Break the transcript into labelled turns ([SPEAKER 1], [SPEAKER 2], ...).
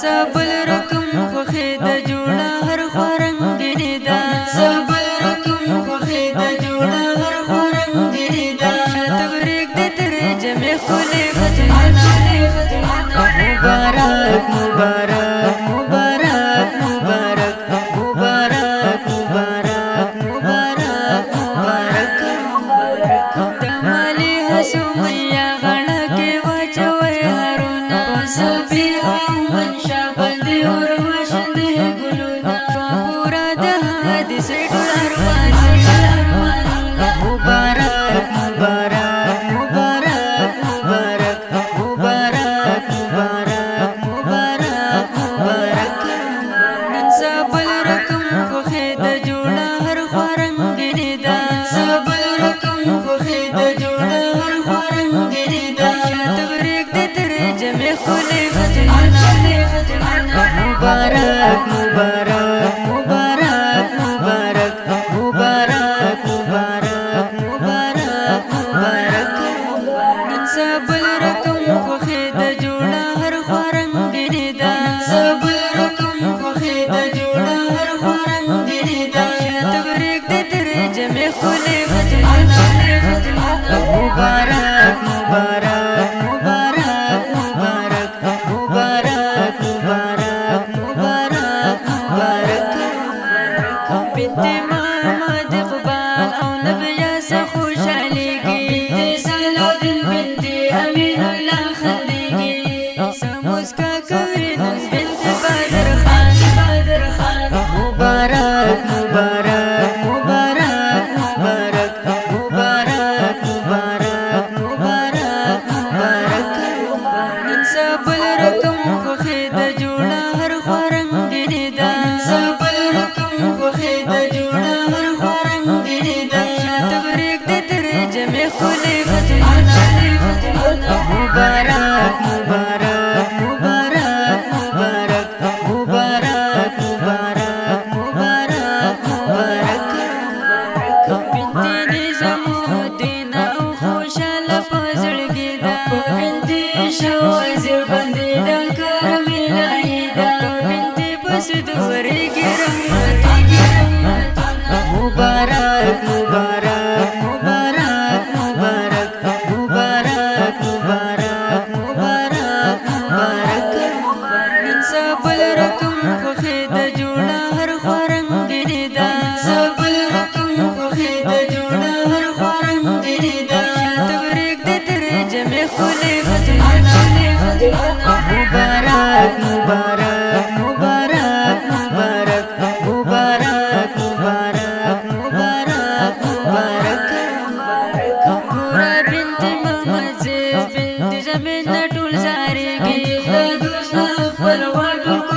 [SPEAKER 1] سبل رقم خوخي د جوړه هر خورنګنی دا سبل رقم خوخي د جوړه هر خورنګنی دا تبریک د تر جمع خله ختمنا مبارک مبارک مبارک مبارک مبارک مبارک مبارک مبارک دمالي حسومیا غړه کې واچوي هارون سبي منشا بندي اور وشندي ګلونه پورا د حادث ټول مبارک مبارک مبارک مبارک مبارک مبارک مبارک مبارک نن سبل رقم خوخي د جوړه هر خورنګنی دا سبل رقم خوخي د جوړه هر خورنګنی دا تبریک د تر جمع خله مبارک مبارک مبارک مبارک مبارک مبارک مبارک مبارک نن سبل رقم خوخي د جوړه هر خورنګنی دا سبل رقم خوخي د جوړه هر خورنګنی دا تبریک د تر جمع خله مبارک مبارک مبارک مبارک مبارک مبارک مبارک مبارک بنت محمد اقبال او نبیا سه خوشاليږي صلوات بنت امين الله خليږي سمسکا کوي بنت بدر خان مبارک مبارک مبارک مبارک مبارک مبارک مبارک مبارک نن سبل رقم خوخي د جوړه هر خورنګنی دا سبل رقم خوخي د جوړه هر خورنګنی دا تبریک د تر جمع خله مبارک مبارک مبارک مبارک مبارک مبارک مبارک مبارک بنت نظام الدین او خوشاله پزړګی دا بنت شوازر باندې د کرم الهی دا بنت پس دوري مبارک مبارک مبارک مبارک مبارک مبارک مبارک مبارک نن سبل رقم خوخي د جوړه هر خورنګنی دا سبل رقم خوخي د جوړه هر خورنګنی دا تبریک د تر جمع خله مبارک مبارک مبارک مبارک مبارک مبارک مبارک مبارک پورا بنت محمد زیب بنت زمین ټول زاريږي د دوست خپل وړو